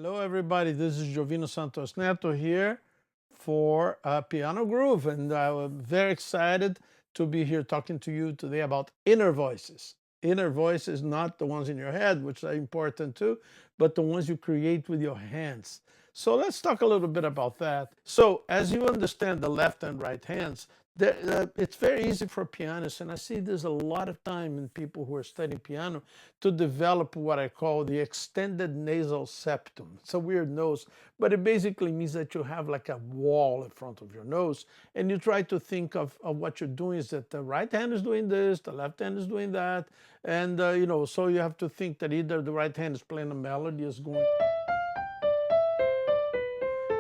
Hello everybody, this is Jovino Santos Neto here for PianoGroove, and I'm very excited to be here talking to you today about inner voices. Inner voices, not the ones in your head, which are important too, but the ones you create with your hands. So let's talk a little bit about that. So as you understand the left and right hands, it's very easy for pianists, and I see this a lot of time in people who are studying piano, to develop what I call the extended nasal septum. It's a weird nose, but it basically means that you have like a wall in front of your nose, and you try to think of what you're doing is that the right hand is doing this, the left hand is doing that, and so you have to think that either the right hand is playing a melody, is going,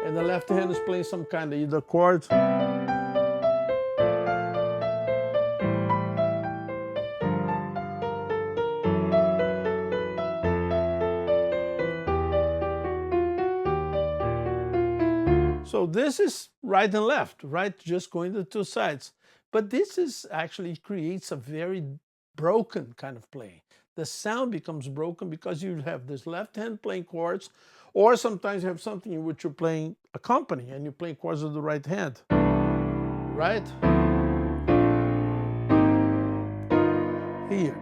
and the left hand is playing some kind of either chords. So this is right and left, right? Just going to two sides. But this is actually creates a very broken kind of playing. The sound becomes broken because you have this left hand playing chords, or sometimes you have something in which you're playing a company and you're playing chords with the right hand, right? Here.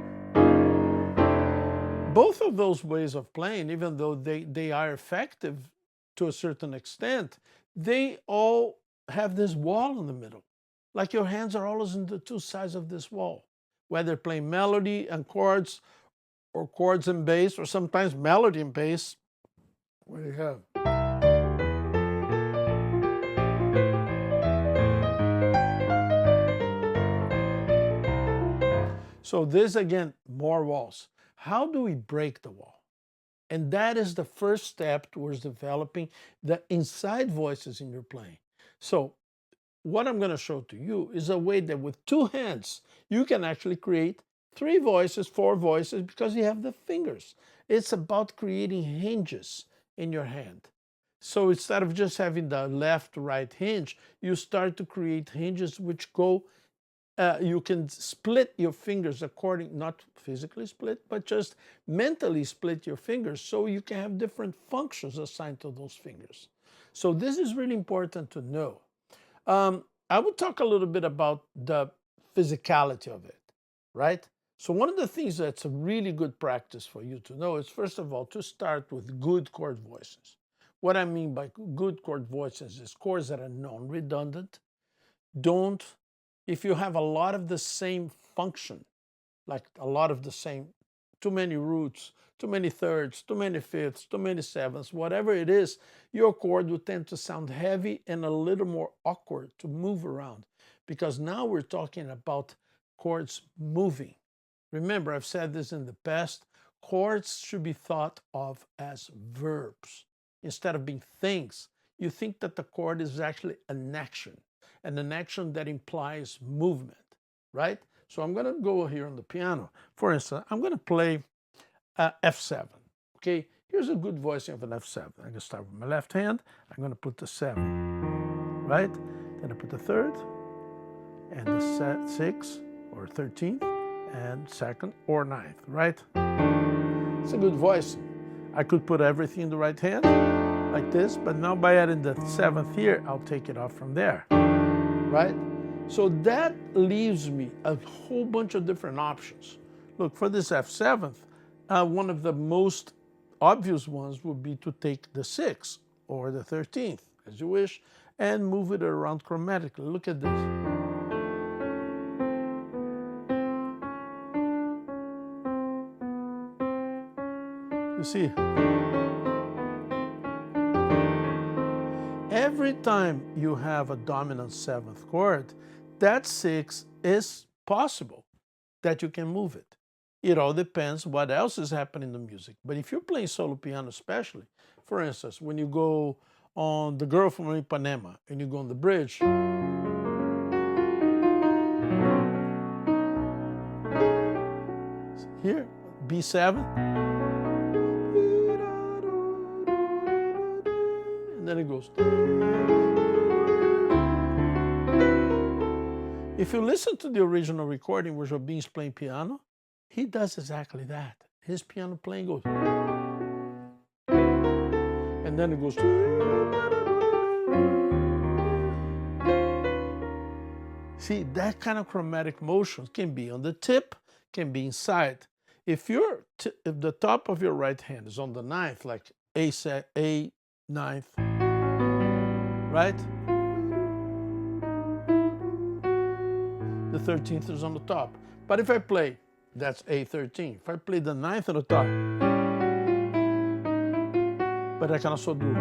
Both of those ways of playing, even though they are effective to a certain extent, they all have this wall in the middle. Like your hands are always on the two sides of this wall, whether playing melody and chords, or chords and bass, or sometimes melody and bass. What do you have? So this, again, more walls. How do we break the wall? And that is the first step towards developing the inside voices in your playing. So what I'm going to show to you is a way that with two hands, you can actually create three voices, four voices, because you have the fingers. It's about creating hinges in your hand. So instead of just having the left-right hinge, you start to create hinges which go, you can split your fingers according, not physically split, but just mentally split your fingers so you can have different functions assigned to those fingers. So this is really important to know. I will talk a little bit about the physicality of it, right? So one of the things that's a really good practice for you to know is, first of all, to start with good chord voices. What I mean by good chord voices is chords that are non-redundant. If you have a lot of the same function, like a lot of the same, too many roots, too many thirds, too many fifths, too many sevenths, whatever it is, your chord will tend to sound heavy and a little more awkward to move around, because now we're talking about chords moving. Remember, I've said this in the past, chords should be thought of as verbs. Instead of being things, you think that the chord is actually an action, and an action that implies movement, right? So I'm going to go here on the piano. For instance, I'm going to play F7, okay? Here's a good voicing of an F7. I'm going to start with my left hand. I'm going to put the 7, right? Then I put the 3rd, and the 6th, or 13th, and 2nd, or 9th, right? It's a good voicing. I could put everything in the right hand, like this, but now by adding the 7th here, I'll take it off from there. Right? So that leaves me a whole bunch of different options. Look, for this F7th, one of the most obvious ones would be to take the 6th or the 13th, as you wish, and move it around chromatically. Look at this. You see? Every time you have a dominant 7th chord, that 6 is possible that you can move it. It all depends what else is happening in the music. But if you're playing solo piano especially, for instance, when you go on The Girl from Ipanema and you go on the bridge, here, B7, and then it goes. If you listen to the original recording where Jobim's playing piano, he does exactly that. His piano playing goes. and then it goes. See, that kind of chromatic motion can be on the tip, can be inside. If if the top of your right hand is on the ninth, like A ninth, right? The 13th is on the top. But if I play, that's A13. If I play the ninth on the top, but I can also do.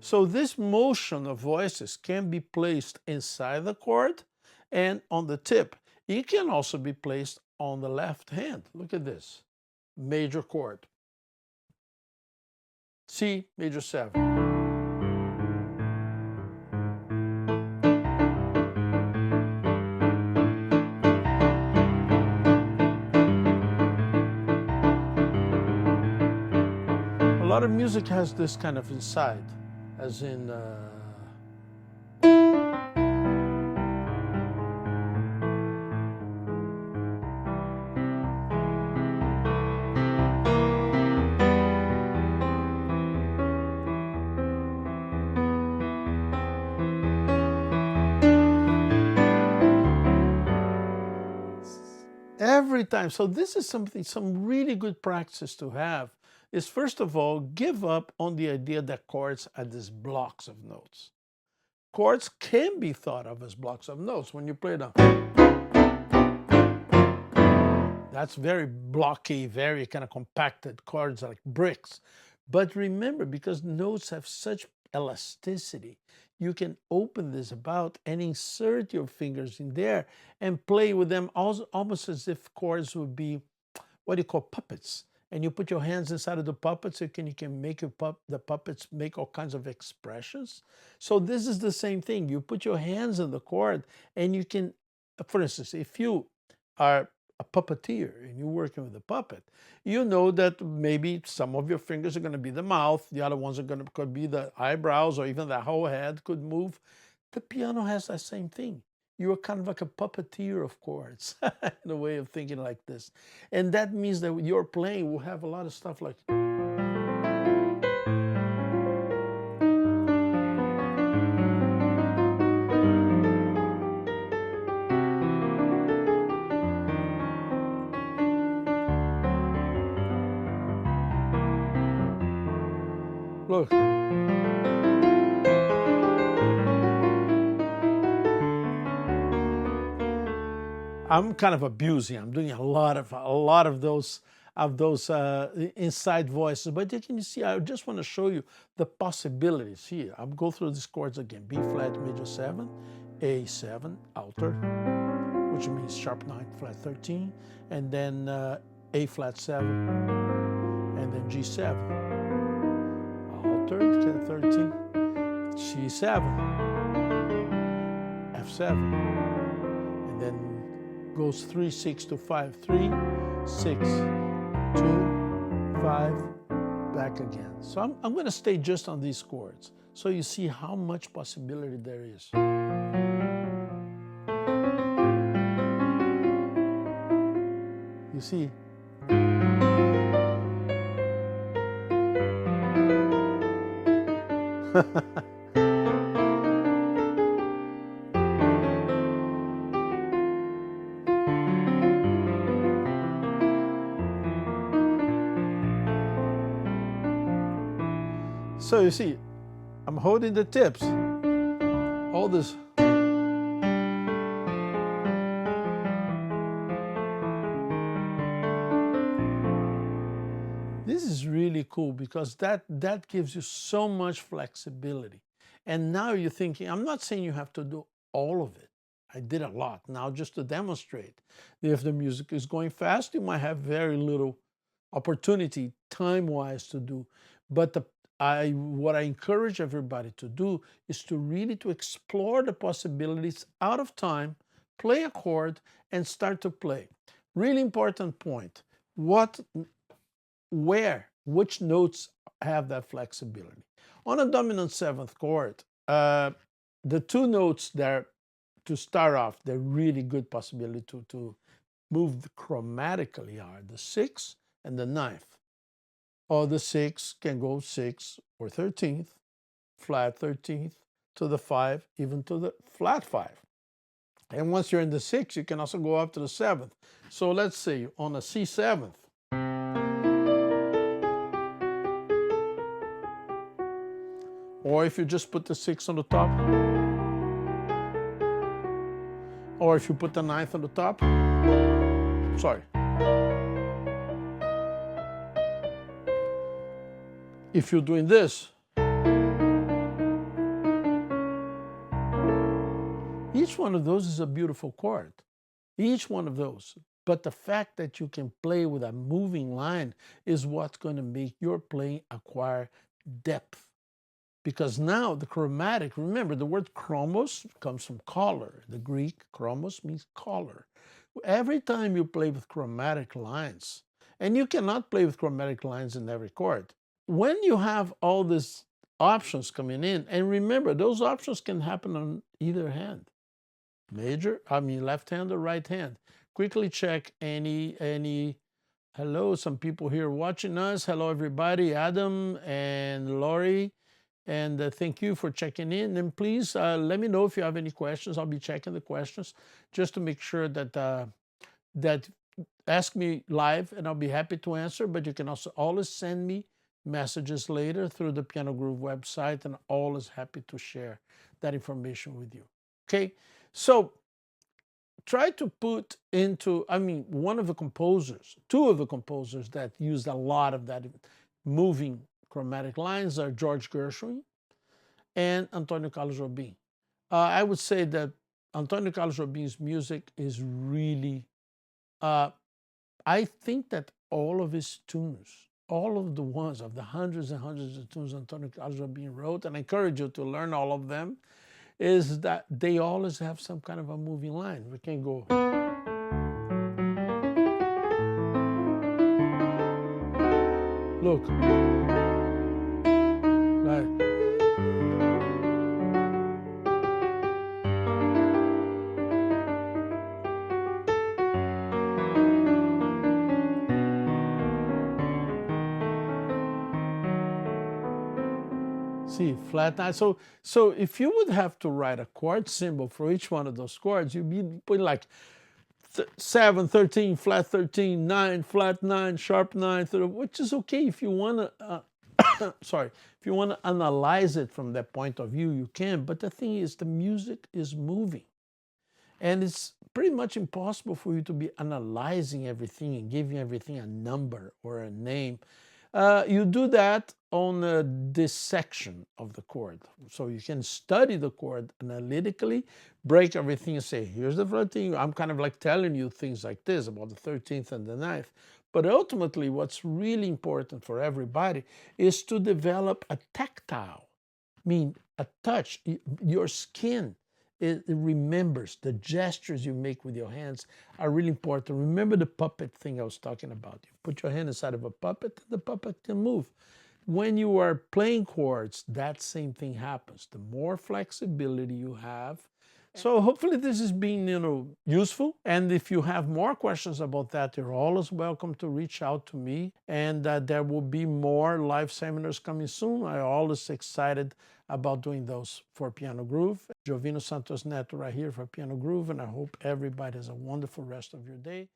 So this motion of voices can be placed inside the chord and on the tip. It can also be placed on the left hand. Look at this. Major chord. C major 7. A lot of music has this kind of inside, as in every time. So this is some really good practice to have, is first of all, give up on the idea that chords are these blocks of notes. Chords can be thought of as blocks of notes. When you play them, that's very blocky, very kind of compacted chords like bricks. But remember, because notes have such elasticity, you can open this about and insert your fingers in there and play with them almost as if chords would be what you call puppets. And you put your hands inside of the puppets, so you can make the puppets make all kinds of expressions. So this is the same thing. You put your hands in the chord and you can, for instance, if you are a puppeteer and you're working with a puppet, you know that maybe some of your fingers are going to be the mouth, the other ones are going to could be the eyebrows, or even the whole head could move. The piano has that same thing. You're kind of like a puppeteer of chords, in a way of thinking like this. And that means that your playing will have a lot of stuff like. Look. I'm kind of abusing. I'm doing a lot of those inside voices. But you can see, I just want to show you the possibilities here. I'll go through these chords again: B flat major 7, A7 altered, which means sharp 9 flat 13, and then A flat 7, and then G7 altered 13, C7, F7, and then goes 3, 6 to 5, 3, 6, 2, 5, back again. So I'm going to stay just on these chords, so you see how much possibility there is. You see? So you see, I'm holding the tips, all this. This is really cool because that gives you so much flexibility. And now you're thinking, I'm not saying you have to do all of it. I did a lot. Now just to demonstrate, if the music is going fast, you might have very little opportunity time-wise to do. But what I encourage everybody to do is to really explore the possibilities out of time, play a chord, and start to play. Really important point. Which notes have that flexibility? On a dominant 7th chord, the two notes there to start off, they're really good possibility to move chromatically are the 6th and the 9th. or the 6 can go 6 or 13th, flat 13th, to the 5, even to the flat 5. And once you're in the 6, you can also go up to the 7th. So let's see, on a C7th, or if you just put the 6 on the top, or if you put the 9th on the top, sorry. If you're doing this, each one of those is a beautiful chord. Each one of those. But the fact that you can play with a moving line is what's going to make your playing acquire depth. Because now the chromatic, remember the word chromos comes from color. The Greek chromos means color. Every time you play with chromatic lines, and you cannot play with chromatic lines in every chord, when you have all these options coming in, and remember those options can happen on either hand, left hand or right hand. Quickly check any. Hello, some people here watching us. Hello, everybody, Adam and Lori. And thank you for checking in. And please let me know if you have any questions. I'll be checking the questions just to make sure that that ask me live, and I'll be happy to answer. But you can also always send me messages later through the PianoGroove website, and always happy to share that information with you. Okay, so try to put into, one of the composers, two of the composers that used a lot of that moving chromatic lines are George Gershwin and Antonio Carlos Jobim. I would say that Antonio Carlos Jobim's music is really, I think that all of his tunes, all of the ones of the hundreds and hundreds of tunes Antonio Carlos Jobim wrote, and I encourage you to learn all of them, is that they always have some kind of a moving line. We can go. Look. Right. See, flat 9. So if you would have to write a chord symbol for each one of those chords, you'd be putting like 7, 13, flat 13, 9, flat 9, sharp 9, which is okay if you want to, sorry, if you want to analyze it from that point of view, you can. But the thing is, the music is moving. And it's pretty much impossible for you to be analyzing everything and giving everything a number or a name. You do that on the dissection of the chord. So you can study the chord analytically, break everything and say, here's the first thing. I'm kind of like telling you things like this about the 13th and the 9th. But ultimately, what's really important for everybody is to develop a tactile, a touch. Your skin, it remembers the gestures you make with your hands are really important. Remember the puppet thing I was talking about. You put your hand inside of a puppet, and the puppet can move. When you are playing chords, that same thing happens. The more flexibility you have. So hopefully this has been, useful. And if you have more questions about that, you're always welcome to reach out to me. And there will be more live seminars coming soon. I'm always excited about doing those for PianoGroove. Jovino Santos Neto right here for PianoGroove, and I hope everybody has a wonderful rest of your day.